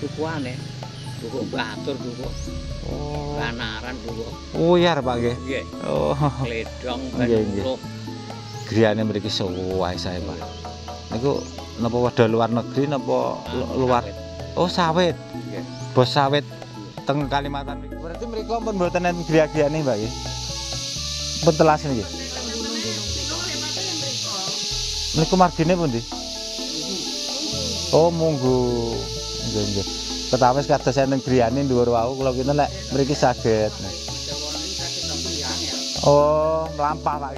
dukuane. Dukuk batur dukuk. Oh. Kanaran dukuk. Uyar Pak nggih. Nggih. Oh. Gledong Nggih, nggih. benuluh. Griyane mriki suwahe sae Pak. Niku napa wedha luar negeri napa luar? Oh sawit. Nggih. Bos sawit teng Kalimantan mriki. Berarti mriko pun mboten enten griya-griyane Mbak nggih. Pun telas niki. Niku margine pundi? Oh munggu. Nggih nggih. Ketawis kados enten griyane dhuwur wau kula kinten lek mriki saged. Oh, mlampah Pak.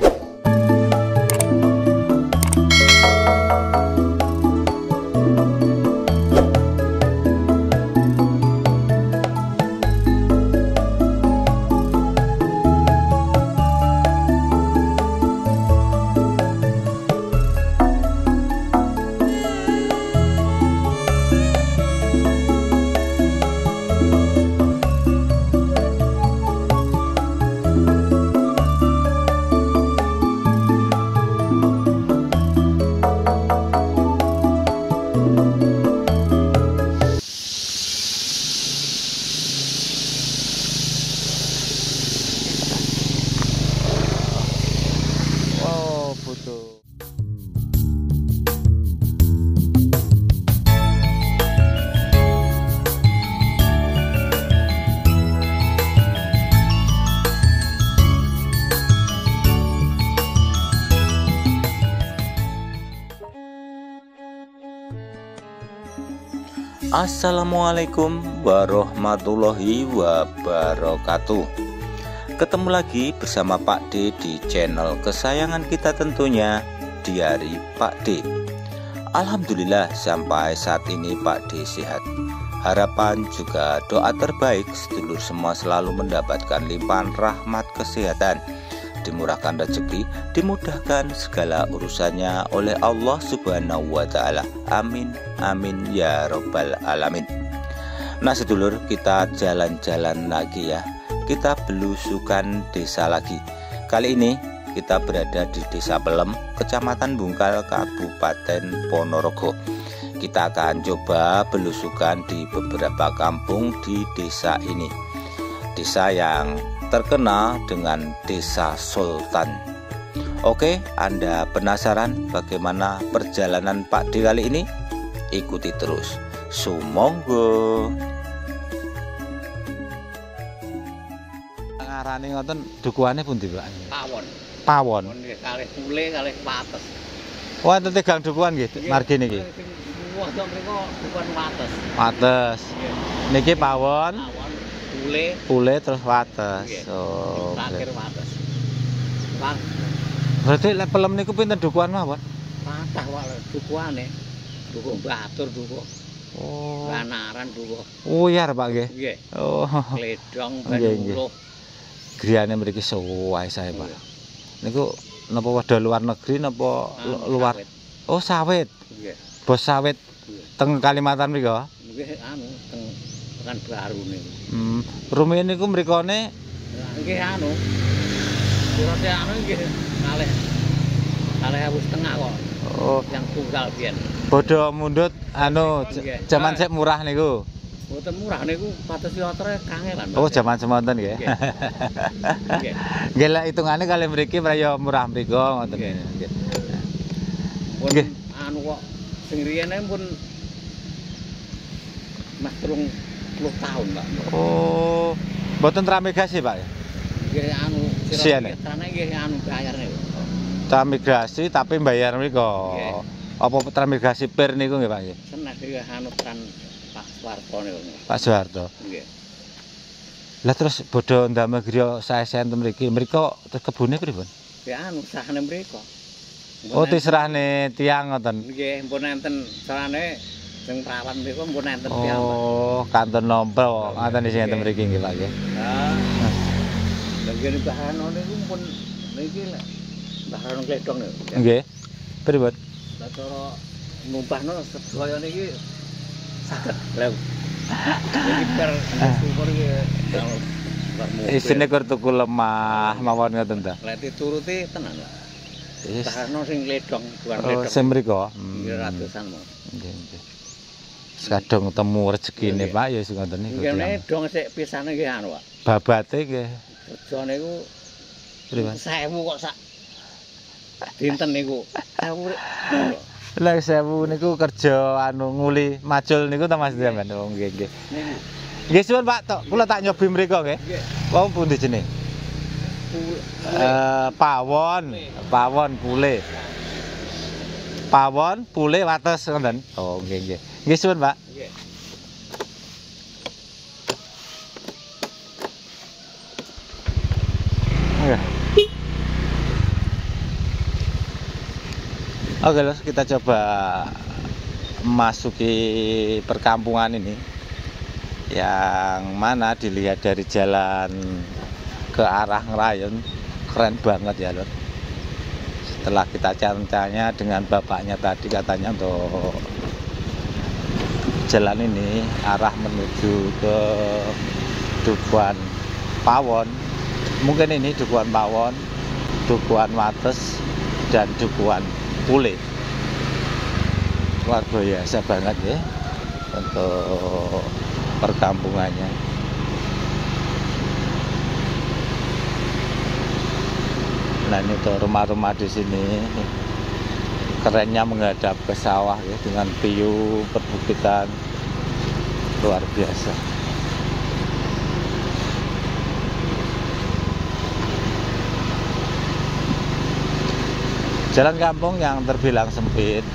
Assalamualaikum warahmatullahi wabarakatuh. Ketemu lagi bersama Pak D di channel kesayangan kita tentunya, Diari Pak D. Alhamdulillah sampai saat ini Pak D sehat. Harapan juga doa terbaik sedulur semua selalu mendapatkan limpahan rahmat kesehatan, dimurahkan rezeki, dimudahkan segala urusannya oleh Allah Subhanahu wa Ta'ala. Amin, amin ya Rabbal alamin. Nah sedulur, kita jalan-jalan lagi ya. Kita belusukan desa lagi. Kali ini kita berada di Desa Pelem, Kecamatan Bungkal, Kabupaten Ponorogo. Kita akan coba belusukan di beberapa kampung di desa ini. Desa yang terkenal dengan Desa Sultan. Oke, Anda penasaran bagaimana perjalanan Pak D kali ini? Ikuti terus. Sumonggo. Ngarani ngoten dukuhane pundi, Pak? Pawon. Pawon. Nggih kalih kule kalih wates. Wah, enten tigang dukuhan nggih margi niki. Wah, kok mriko dukuhan wates. Wates. Niki pawon, Pawon, kule, pule terus wates. Nggih. Oh. terakhir wates. Bang, Berarti lek Pelem niku pinten dukuhan mawon? patah wae dukuhane. Dukuk batur dukuk. Oh. Kanaran dukuk. Uyar Pak nggih. Nggih. Oh. Gledong Nggih, nggih. benuluh. Griyane mriki suwahe sae Pak. Niku napa wedha luar negeri napa luar? Sawit. Oh sawit. Nggih. Bos sawit teng Kalimantan mriko. Nggih anu teng Pekanbaru niku. Rumiyin niku mrikone Nggih anu. Surate anu nggih kalih 2.500 kok. oh Yang tunggal biyen. bodho mundut anu Nggih. jaman sik murah niku. Mboten murah niku pados yotre kangelan. Oh jaman semonten nggih. Nggih. Nggih. Nggih lek hitungane kalih mriki praya murah mriko ngoten. Nggih. Nggih. Pun Nggih. anu kok sing riyene pun Mas 30 tahun, Pak. Oh, mboten tramigrasi Pak. Nggih anu Siane. Trane nggih anu bayar niku. Tramigrasi tapi bayar mriko. Nggih. Apa tramigrasi pir niku nggih Pak nggih? Seneng nggih anu tran Pak Suwarto niku. Pak Soeharto. Nggih. Lah terus bodho ndamel griya sae-sae enten mriki. Mriko terus kebune pripun? Ya anu sahane mriko. Oh diserahne tiyang ngoten. Nggih, mpun enten sarane sing prawan mriku mpun enten tiyang. Oh, kanton nompel ngaten sing enten mriki nggih Pak nggih. Nah. Lha ngene bahan niku mpun niki lek bahan gledong niku. Nggih. Pripun? Lah cara numpahno sedaya niki saged. Lah. Iki per syukur iki kalau Isine kur tuku lemah mawon ngoten ta. lek dituruti tenan. Wis. Bahan sing gledong, bukan Oh, gledong. sing mriko. Nggih ratusan mau. Nggih, nggih. Kadang temu rezekine Pak ya sing ngoten niku. Kene dong sik pisane nggih anu Pak. Babate nggih. Kerjane iku Pripun? 1000 kok sak dinten niku. 1000. Lah 1000 niku kerja anu nguli macul niku ta Mas sampean. Oh nggih nggih. Niku. Nggih suwun Pak, tok kula tak nyobi mriku nggih. Nggih. Wong pundi jeneng? Pawon, pawon pule. Pawon pule wates ngoten. Oh nggih nggih. Nggih suwun Pak. Nggih. Nggih. Oke, Los, kita coba masuki perkampungan ini. Yang mana dilihat dari jalan ke arah Ngerayon keren banget ya Lur. Setelah kita tanya dengan bapaknya tadi katanya untuk jalan ini arah menuju ke Dukuhan Pawon, mungkin ini Dukuhan Pawon, Dukuhan Wates dan Dukuhan Pule. Luar biasa banget ya untuk perkampungannya. Nah ini tuh rumah-rumah di sini kerennya menghadap ke sawah ya dengan view perbukitan luar biasa. Jalan kampung yang terbilang sempit,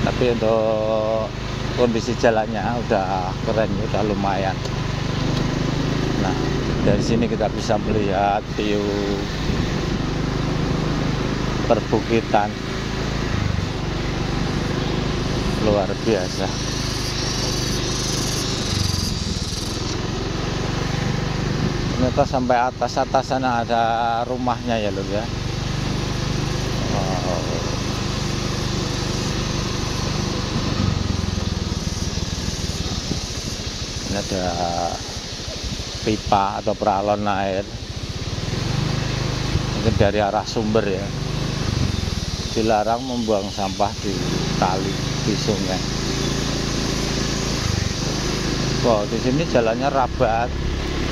tapi untuk kondisi jalannya udah keren, udah lumayan. Nah dari sini kita bisa melihat view perbukitan luar biasa. Ternyata sampai atas sana ada rumahnya ya Lur ya. Wow. Ini ada pipa atau peralon air, mungkin dari arah sumber ya. Dilarang membuang sampah di kali, di sungai. Wow, di sini jalannya rabat,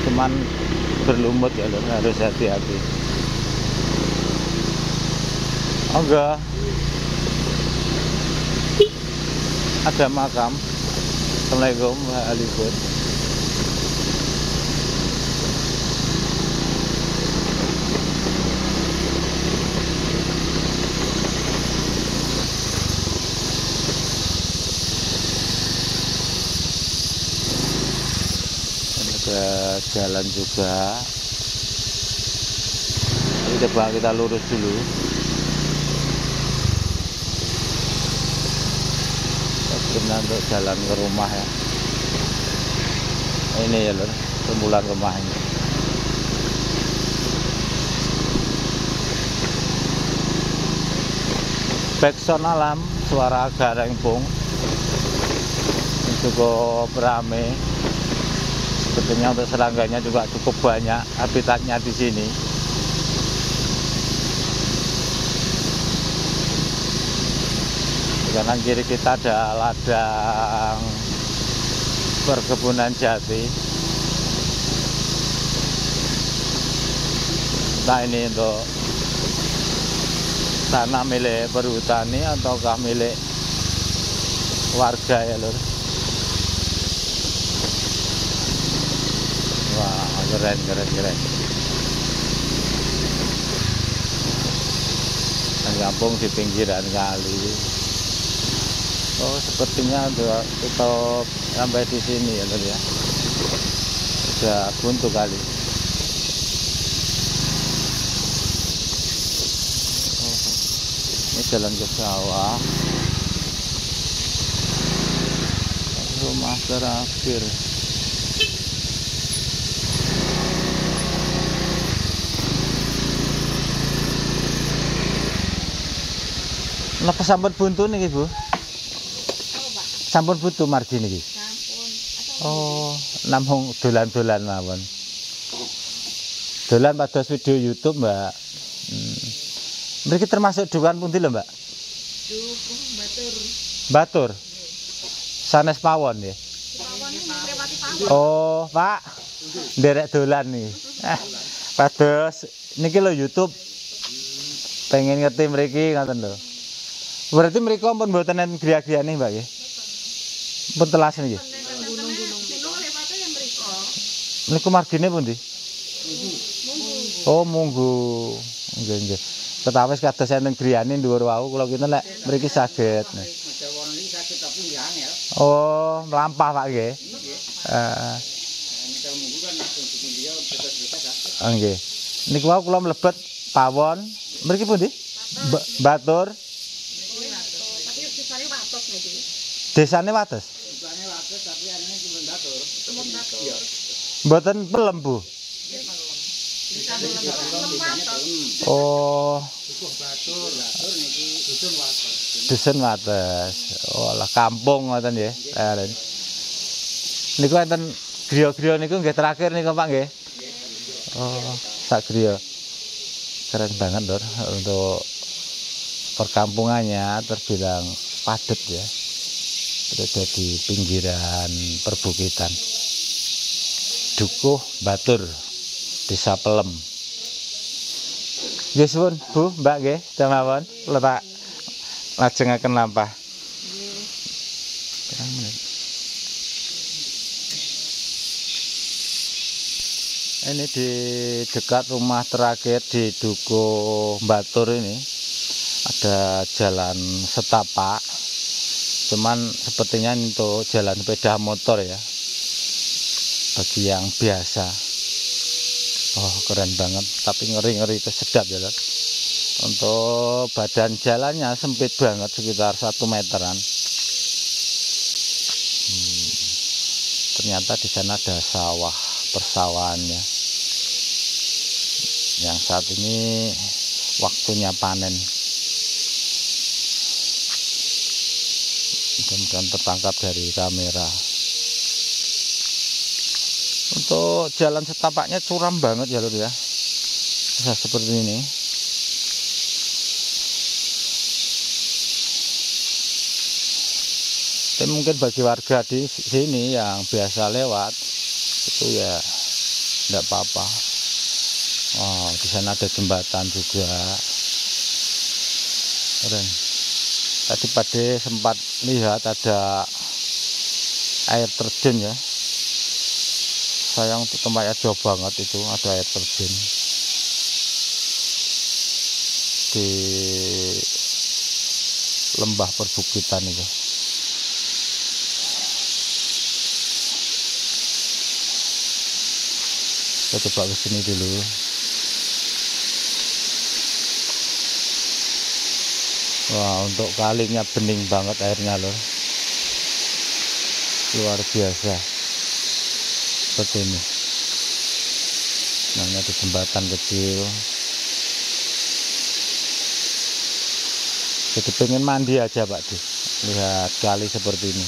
cuman berlumut ya Lur, harus hati-hati. Oh enggak, ada makam. Assalamualaikum warahmatullahi. Ada jalan juga. Ini coba kita lurus dulu. Benar untuk jalan ke rumah ya. Ini ya Lur, rembulan rumah ini. Backsound alam, suara garengpung cukup rame. Sebetulnya untuk serangganya juga cukup banyak habitatnya di sini. Di kanan kiri kita ada ladang perkebunan jati. Nah ini untuk tanah milik perhutani ataukah milik warga ya Lur. Wah keren. Kampung di pinggiran kali. Oh sepertinya kita sampai di sini ya Lur ya. Sudah buntu kali. Ini jalan ke sawah. Rumah terakhir. Napa sampun buntu niki Bu? Sampun buntu margi niki. Sampun. Oh, namung dolan-dolan mawon. Dolan pados video YouTube, Mbak. Mriki termasuk dukuhan pundi lho, Mbak? Dukuh Batur. Batur. Sanes pawon ya. Oh, Pak. Nderek dolan nih. Pados niki lho YouTube. Pengen ngerti mriki ngoten lho. Berarti mriko pun mboten enten griya-griyane, Mbak nggih. Pun telas niki. Niku margine pundi? Oh, munggu. Nggih, nggih. Ketawis kados enten griyane dhuwur wau kula kinten lek mriki saged. Oh, mlampah Pak nggih. Heeh. Nggih. Niku wau kula mlebet pawon. Mriki pundi? Batur. Desane Wates. Desane Wates tapi anane cuma Batur. Mboten pelem, Bu. Oh. Dusun Wates. Oh, lah kampung ngoten nggih. Niku enten griya-griya niku nggih terakhir niku Pak nggih. Oh, sak griya. Keren banget, Lur, untuk perkampungannya terbilang padat ya. Berada di pinggiran perbukitan. Dukuh Batur, Desa Pelem. Nggih suwun, Bu, Mbak nggih, damawon letak lajengaken lampah. Ini di dekat rumah terakhir di Dukuh Batur ini ada jalan setapak. Cuman sepertinya untuk jalan sepeda motor ya. Bagi yang biasa. Oh, keren banget, tapi ngeri-ngeri itu sedap ya, Lur. Untuk badan jalannya sempit banget, sekitar 1 meteran. Ternyata di sana ada sawah, persawahannya. Yang saat ini waktunya panen. Mudah-mudahan tertangkap dari kamera. Untuk jalan setapaknya curam banget ya, Lur ya. Bisa seperti ini. Tapi mungkin bagi warga di sini yang biasa lewat itu ya tidak apa-apa. Oh, di sana ada jembatan juga. Keren. Tadi Pade sempat lihat ada air terjun ya. Sayang untuk tempatnya jauh banget itu, ada air terjun di lembah perbukitan itu. Kita coba ke sini dulu. Wah, untuk kalinya bening banget airnya, Lur. Luar biasa. Seperti ini. Namanya di jembatan kecil. Jadi pengen mandi aja, Pak Di. Lihat kali seperti ini.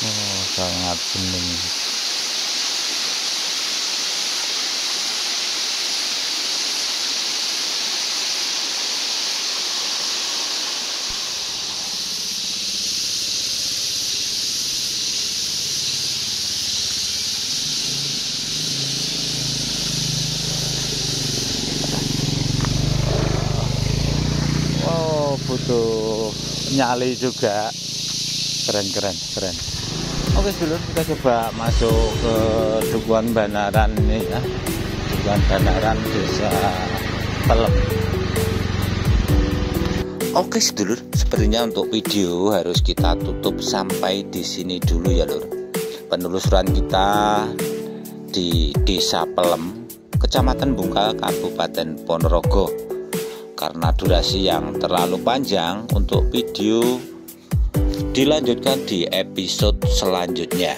Oh, sangat bening. Butuh nyali juga. Keren. Oke dulu kita coba masuk ke Dukuhan Banaran ini ya. Dukuhan Banaran Desa Pelem. Oke sedulur, sepertinya untuk video harus kita tutup sampai di sini dulu ya, Lur. Penelusuran kita di Desa Pelem, Kecamatan Bungkal, Kabupaten Ponorogo. Karena durasi yang terlalu panjang, untuk video dilanjutkan di episode selanjutnya.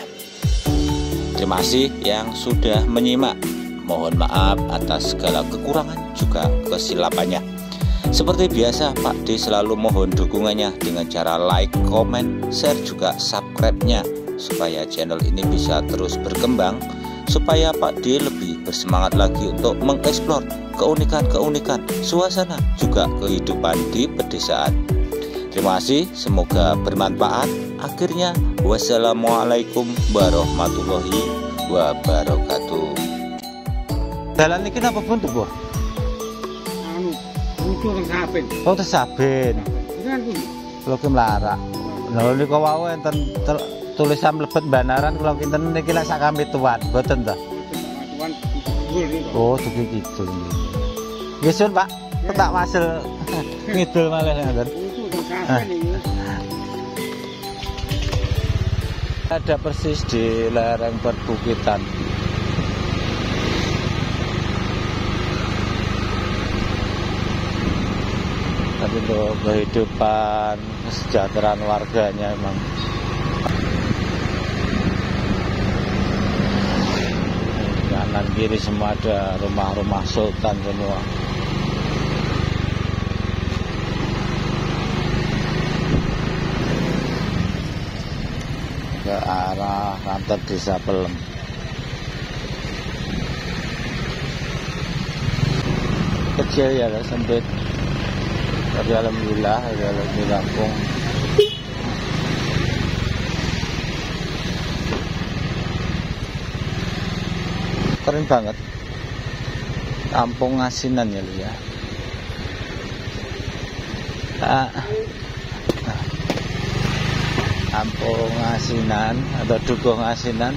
Terima kasih yang sudah menyimak. Mohon maaf atas segala kekurangan juga kesilapannya. Seperti biasa, Pak D selalu mohon dukungannya dengan cara like, comment, share juga subscribe-nya supaya channel ini bisa terus berkembang, supaya Pak D lebih bersemangat lagi untuk mengeksplor keunikan-keunikan suasana juga kehidupan di pedesaan. Terima kasih, semoga bermanfaat. Akhirnya, wassalamualaikum warahmatullahi wabarakatuh. Dalan iki napa pun tuh, Bu? Anu, lucu nang Saben. Oh, Saben. Kan pun. Kula ki mlarak. Lha niku wau enten tulisan mlebet Banaran kula kinten niki lek sak kami tuan, boten to? Tuan Kidul niku. Oh, dugi kidul. Nggih, Sun, Pak. Tak wasil ngidul malih ngoten. Lucu nang Saben iki. Ada persis di lereng perbukitan. Tapi untuk kehidupan kesejahteraan warganya emang kanan kiri semua ada rumah-rumah sultan semua. Ke arah kantor desa Pelem. Kecil ya, sempit. Tapi alhamdulillah kalau di kampung keren banget. Kampung Asinan ya lu ya. Kampung Asinan atau Dukuh Asinan.